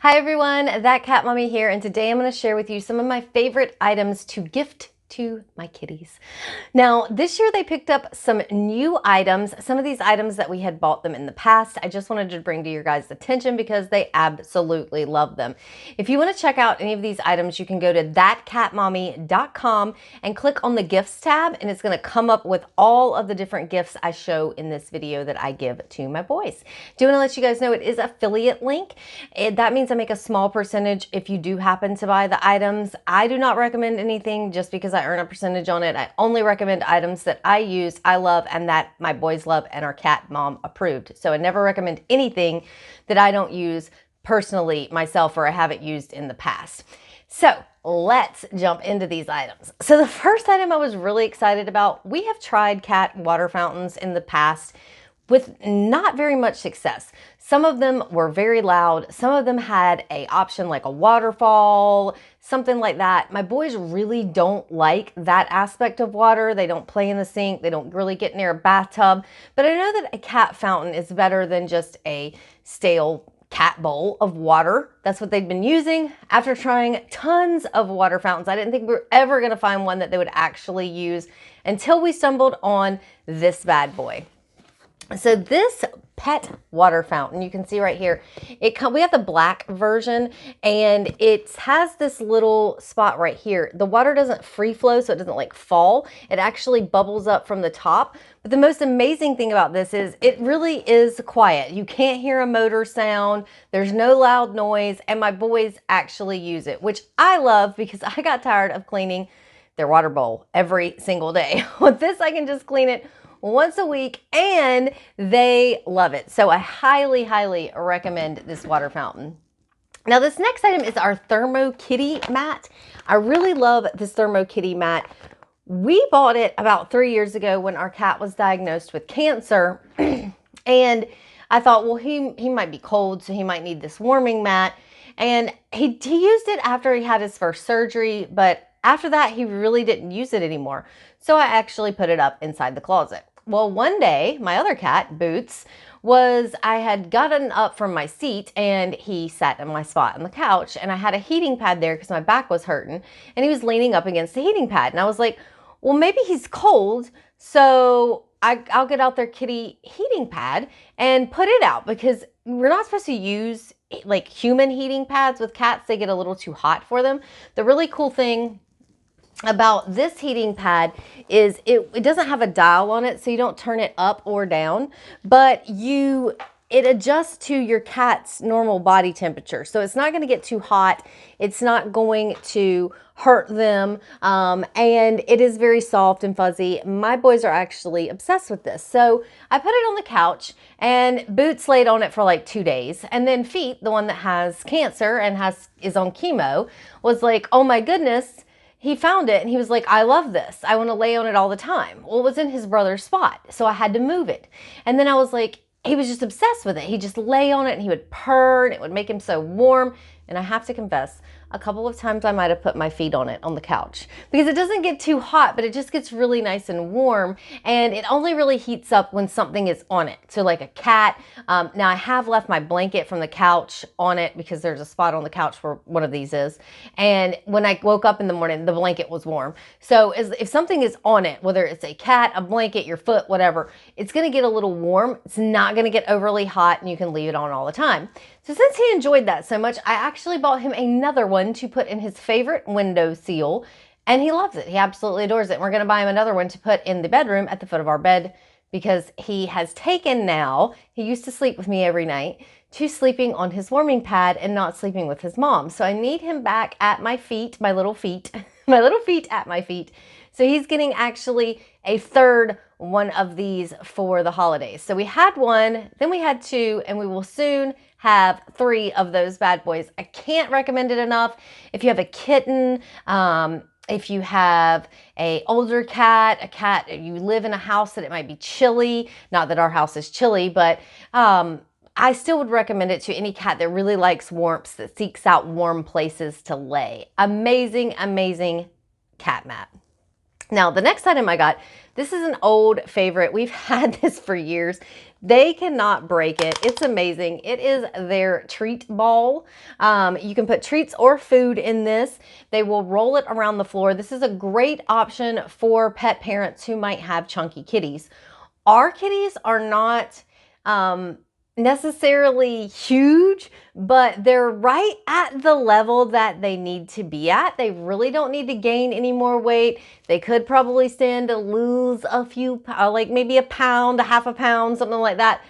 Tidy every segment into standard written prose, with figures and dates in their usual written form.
Hi everyone, That Cat Mommy here, and today I'm going to share with you some of my favorite items to gift to my kitties. Now, this year they picked up some new items, some of these items that we had bought them in the past. I just wanted to bring to your guys' attention because they absolutely love them. If you want to check out any of these items, you can go to thatcatmommy.com and click on the gifts tab, and it's going to come up with all of the different gifts I show in this video that I give to my boys. Do want to let you guys know it is affiliate link. That means I make a small percentage if you do happen to buy the items. I do not recommend anything just because I earn a percentage on it. I only recommend items that I use, I love, and that my boys love and are cat mom approved. So I never recommend anything that I don't use personally myself or I haven't used in the past. So let's jump into these items. So the first item I was really excited about, we have tried cat water fountains in the past with not very much success. Some of them were very loud. Some of them had an option like a waterfall, something like that. My boys really don't like that aspect of water. They don't play in the sink. They don't really get near a bathtub. But I know that a cat fountain is better than just a stale cat bowl of water. That's what they'd been using. After trying tons of water fountains, I didn't think we were ever going to find one that they would actually use until we stumbled on this bad boy. So this pet water fountain, you can see right here, we have the black version, and it has this little spot right here. The water doesn't free flow, so it doesn't like fall. It actually bubbles up from the top. But the most amazing thing about this is it really is quiet. You can't hear a motor sound. There's no loud noise, and my boys actually use it, which I love because I got tired of cleaning their water bowl every single day. With this, I can just clean it once a week, and they love it. So I highly, highly recommend this water fountain. Now this next item is our Thermo Kitty Mat. I really love this Thermo Kitty Mat. We bought it about 3 years ago when our cat was diagnosed with cancer. And I thought, well, he might be cold, so he might need this warming mat. And he used it after he had his first surgery, but after that, he really didn't use it anymore. So I actually put it up inside the closet. Well, one day, my other cat, Boots, I had gotten up from my seat and he sat in my spot on the couch, and I had a heating pad there because my back was hurting, and he was leaning up against the heating pad. And I was like, well, maybe he's cold, so I'll get out their kitty heating pad and put it out, because we're not supposed to use like human heating pads with cats. They get a little too hot for them. The really cool thing about this heating pad is it doesn't have a dial on it, so you don't turn it up or down, but it adjusts to your cat's normal body temperature. So it's not going to get too hot. It's not going to hurt them. And it is very soft and fuzzy. My boys are actually obsessed with this. So I put it on the couch, and Boots laid on it for like 2 days. And then Feet, the one that has cancer and is on chemo, was like, oh my goodness. He found it and he was like, I love this. I want to lay on it all the time. Well, it was in his brother's spot, so I had to move it. And then I was like, he was just obsessed with it. He just lay on it and he would purr, and it would make him so warm. And I have to confess, a couple of times I might have put my feet on it on the couch, because it doesn't get too hot, but it just gets really nice and warm, and it only really heats up when something is on it. So like a cat. Now I have left my blanket from the couch on it because there's a spot on the couch where one of these is. And when I woke up in the morning, the blanket was warm. So if something is on it, whether it's a cat, a blanket, your foot, whatever, it's going to get a little warm. It's not going to get overly hot, and you can leave it on all the time. So since he enjoyed that so much, I actually bought him another one to put in his favorite window seal, and he loves it. He absolutely adores it. And we're going to buy him another one to put in the bedroom at the foot of our bed, because he has taken now, he used to sleep with me every night, to sleeping on his warming pad and not sleeping with his mom. So I need him back at my feet, my little feet, my little feet at my feet. So he's getting actually a third one of these for the holidays. So we had one, then we had two, and we will soon have 3 of those bad boys. I can't recommend it enough. If you have a kitten, if you have an older cat, you live in a house that it might be chilly, not that our house is chilly, but I still would recommend it to any cat that really likes warmth, that seeks out warm places to lay. Amazing, amazing cat mat. Now, the next item I got, this is an old favorite. We've had this for years. They cannot break it. It's amazing. It is their treat ball. You can put treats or food in this. They will roll it around the floor. This is a great option for pet parents who might have chunky kitties. Our kitties are not necessarily huge, but they're right at the level that they need to be at. They really don't need to gain any more weight. They could probably stand to lose a few, like maybe a pound, a half a pound, something like that.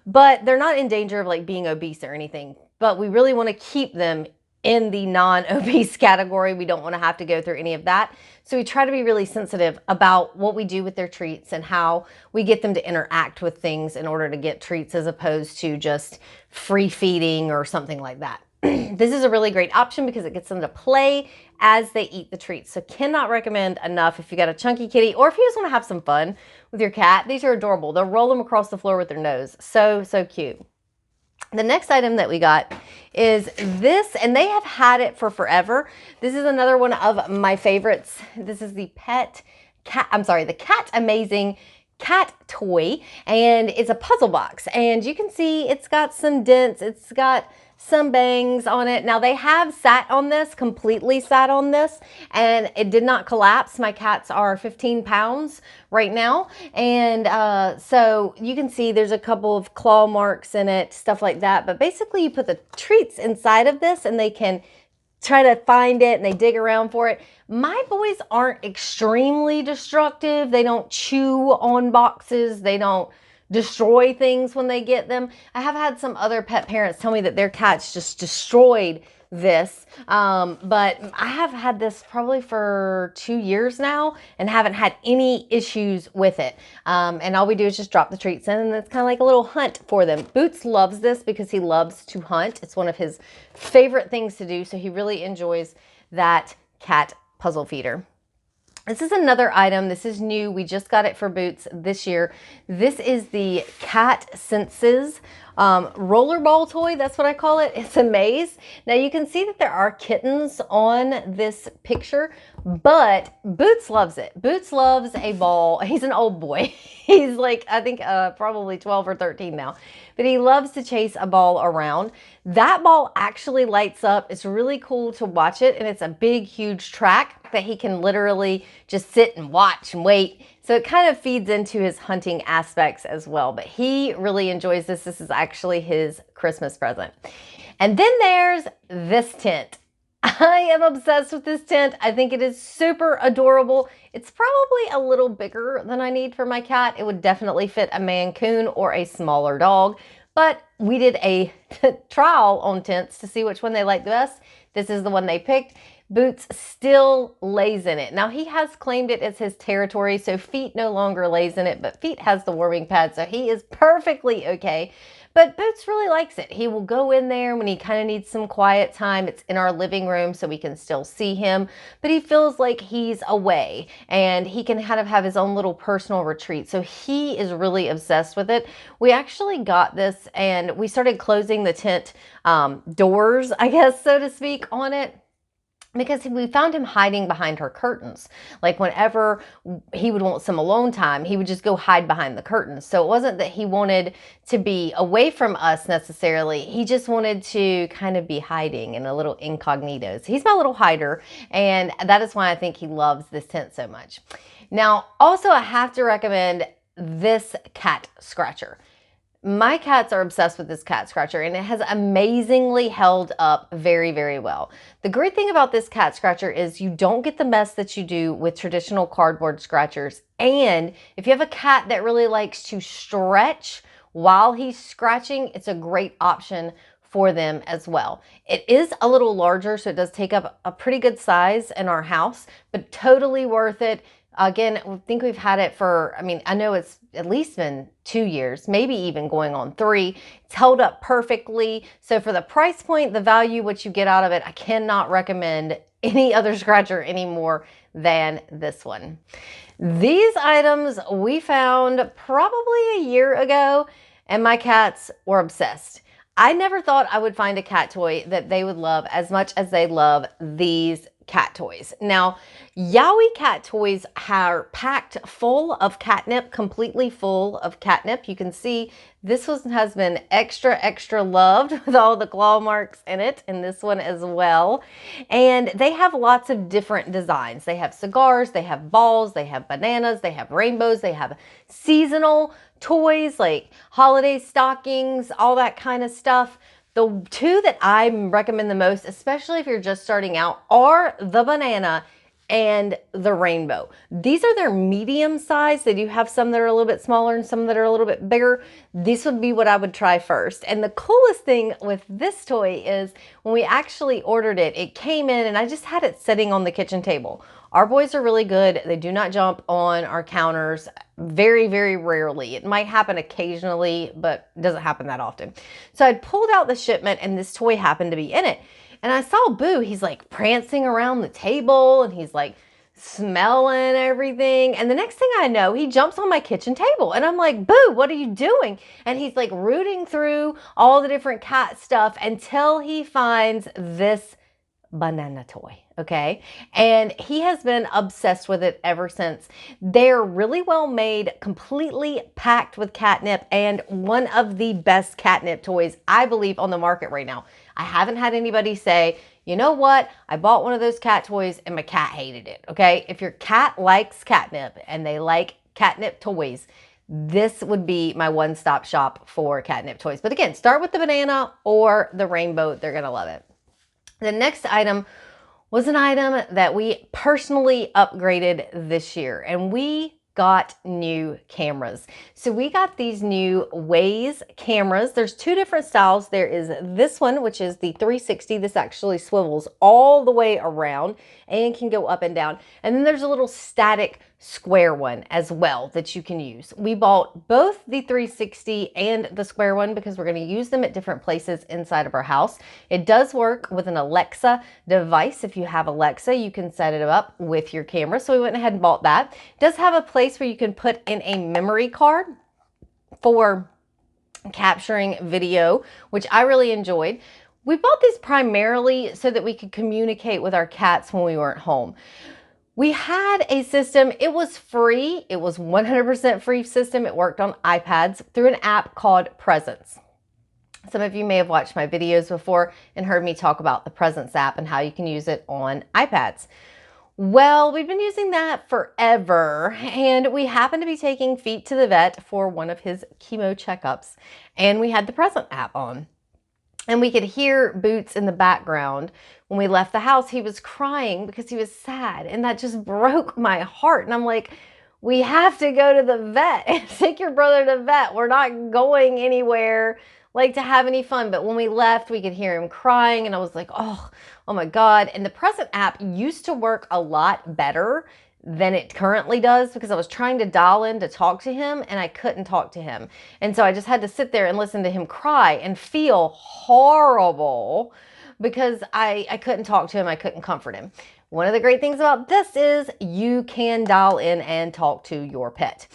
But they're not in danger of like being obese or anything. But we really want to keep them in the non-obese category. We don't want to have to go through any of that. So we try to be really sensitive about what we do with their treats and how we get them to interact with things in order to get treats, as opposed to just free feeding or something like that. This is a really great option because it gets them to play as they eat the treats. So cannot recommend enough if you got a chunky kitty, or if you just want to have some fun with your cat. These are adorable. They'll roll them across the floor with their nose. So cute. The next item that we got is this, and they have had it for forever. This is another one of my favorites. This is the Cat Amazing cat toy, and it's a puzzle box, and you can see it's got some dents, it's got some bangs on it. Now, they have completely sat on this, and it did not collapse. My cats are 15 pounds right now, and so you can see there's a couple of claw marks in it, stuff like that. But basically, you put the treats inside of this, and they can try to find it, and they dig around for it. My boys aren't extremely destructive. They don't chew on boxes. They don't destroy things when they get them. I have had some other pet parents tell me that their cats just destroyed this, but I have had this probably for 2 years now and haven't had any issues with it. And all we do is just drop the treats in, and it's kind of like a little hunt for them. Boots loves this because he loves to hunt. It's one of his favorite things to do, so he really enjoys that cat puzzle feeder. This is another item. This is new. We just got it for Boots this year. This is the Cat Senses rollerball toy. That's what I call it. It's a maze. Now you can see that there are kittens on this picture, but Boots loves it. Boots loves a ball. He's an old boy. He's like, I think probably 12 or 13 now, but he loves to chase a ball around. That ball actually lights up. It's really cool to watch it, and it's a big, huge track that he can literally just sit and watch and wait. So it kind of feeds into his hunting aspects as well, but he really enjoys this. This is actually his Christmas present. And then there's this tent. I am obsessed with this tent. I think it is super adorable. It's probably a little bigger than I need for my cat. It would definitely fit a Mancoon or a smaller dog, but we did a trial on tents to see which one they liked the best. This is the one they picked. Boots still lays in it. Now, he has claimed it as his territory, so Feet no longer lays in it, but Feet has the warming pad, so he is perfectly okay. But Boots really likes it. He will go in there when he kind of needs some quiet time. It's in our living room, so we can still see him, but he feels like he's away, and he can kind of have his own little personal retreat. So he is really obsessed with it. We actually got this, and we started closing the tent doors, I guess, so to speak, on it, because we found him hiding behind her curtains. Like whenever he would want some alone time, he would just go hide behind the curtains. So it wasn't that he wanted to be away from us necessarily. He just wanted to kind of be hiding in a little incognito. So he's my little hider, and that is why I think he loves this tent so much. Now, also I have to recommend this cat scratcher. My cats are obsessed with this cat scratcher, and it has amazingly held up very, very well. The great thing about this cat scratcher is you don't get the mess that you do with traditional cardboard scratchers. And if you have a cat that really likes to stretch while he's scratching, it's a great option for them as well. It is a little larger, so it does take up a pretty good size in our house, but totally worth it. Again, I think we've had it for, I know it's at least been 2 years, maybe even going on 3. It's held up perfectly. So for the price point, the value, what you get out of it, I cannot recommend any other scratcher any more than this one. These items we found probably a year ago, and my cats were obsessed. I never thought I would find a cat toy that they would love as much as they love these cat toys. Now, Yowie cat toys are packed full of catnip, completely full of catnip. You can see this one has been extra loved with all the claw marks in it, and this one as well. And they have lots of different designs. They have cigars, they have balls, they have bananas, they have rainbows, they have seasonal toys like holiday stockings, all that kind of stuff. The two that I recommend the most, especially if you're just starting out, are the banana and the rainbow. These are their medium size. They do have some that are a little bit smaller and some that are a little bit bigger. This would be what I would try first. And the coolest thing with this toy is when we actually ordered it, it came in and I just had it sitting on the kitchen table. Our boys are really good. They do not jump on our counters very rarely. It might happen occasionally, but it doesn't happen that often. So I'd pulled out the shipment and this toy happened to be in it. And I saw Boo, he's like prancing around the table and he's like smelling everything. And the next thing I know, he jumps on my kitchen table and I'm like, Boo, what are you doing? And he's like rooting through all the different cat stuff until he finds this banana toy. Okay. And he has been obsessed with it ever since. They're really well made, completely packed with catnip, and one of the best catnip toys, I believe, on the market right now. I haven't had anybody say, you know what? I bought one of those cat toys and my cat hated it. Okay. If your cat likes catnip and they like catnip toys, this would be my one-stop shop for catnip toys. But again, start with the banana or the rainbow. They're going to love it. The next item was an item that we personally upgraded this year, and we got new cameras. So we got these new Waze cameras. There's two different styles. There is this one, which is the 360. This actually swivels all the way around and can go up and down. And then there's a little static square one as well that you can use. We bought both the 360 and the square one because we're going to use them at different places inside of our house. It does work with an Alexa device. If you have Alexa, you can set it up with your camera. So we went ahead and bought that. It does have a place where you can put in a memory card for capturing video, which I really enjoyed. We bought these primarily so that we could communicate with our cats when we weren't home. We had a system, it was free, it was 100% free system. It worked on iPads through an app called Presence. Some of you may have watched my videos before and heard me talk about the Presence app and how you can use it on iPads. Well, we've been using that forever, and we happened to be taking Feet to the vet for one of his chemo checkups, and we had the Present app on. And we could hear Boots in the background. When we left the house, he was crying because he was sad. And that just broke my heart. And I'm like, we have to go to the vet and take your brother to the vet. We're not going anywhere like to have any fun. But when we left, we could hear him crying. And I was like, oh my God. And the Present app used to work a lot better than it currently does because I was trying to dial in to talk to him and I couldn't talk to him. And so I just had to sit there and listen to him cry and feel horrible because I couldn't talk to him. I couldn't comfort him. One of the great things about this is you can dial in and talk to your pet,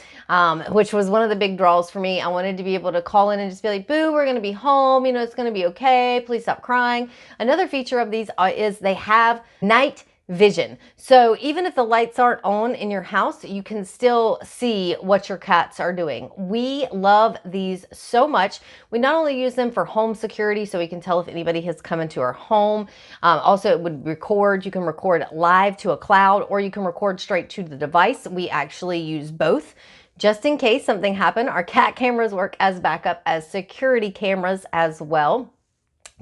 which was one of the big draws for me. I wanted to be able to call in and just be like, Boo, we're going to be home. You know, it's going to be okay. Please stop crying. Another feature of these is they have night vision. So even if the lights aren't on in your house, you can still see what your cats are doing. We love these so much. We not only use them for home security, so we can tell if anybody has come into our home. Also, it would record. You can record live to a cloud, or you can record straight to the device. We actually use both. Just in case something happened, our cat cameras work as backup as security cameras as well.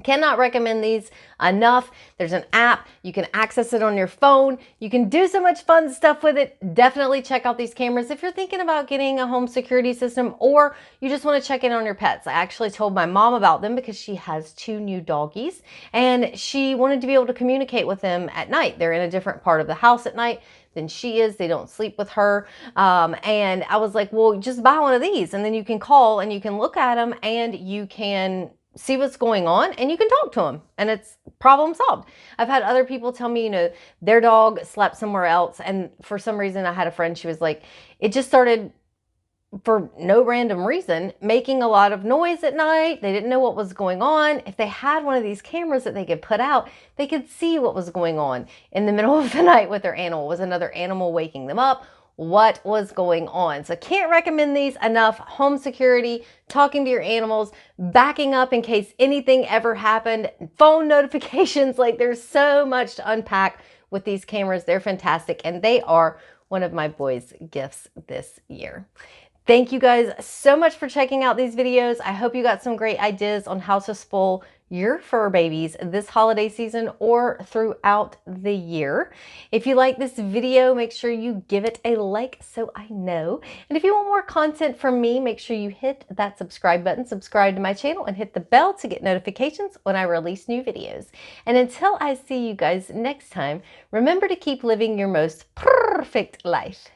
Cannot recommend these enough. There's an app. You can access it on your phone. You can do so much fun stuff with it. Definitely check out these cameras if you're thinking about getting a home security system or you just want to check in on your pets. I actually told my mom about them because she has 2 new doggies and she wanted to be able to communicate with them at night. They're in a different part of the house at night than she is. They don't sleep with her. And I was like, well, just buy one of these and then you can call and you can look at them and you can see what's going on and you can talk to them and it's problem solved. I've had other people tell me, you know, their dog slept somewhere else. And for some reason I had a friend, she was like, it just started for no random reason, making a lot of noise at night. They didn't know what was going on. If they had one of these cameras that they could put out, they could see what was going on in the middle of the night with their animal. Was another animal waking them up? What was going on? So can't recommend these enough. Home security, talking to your animals, backing up in case anything ever happened, phone notifications. Like, there's so much to unpack with these cameras. They're fantastic, and they are one of my boys' gifts this year. Thank you guys so much for checking out these videos. I hope you got some great ideas on how to spoil your fur babies this holiday season or throughout the year. If you like this video, make sure you give it a like so I know. And if you want more content from me, make sure you hit that subscribe button, subscribe to my channel, and hit the bell to get notifications when I release new videos. And until I see you guys next time, remember to keep living your most perfect life.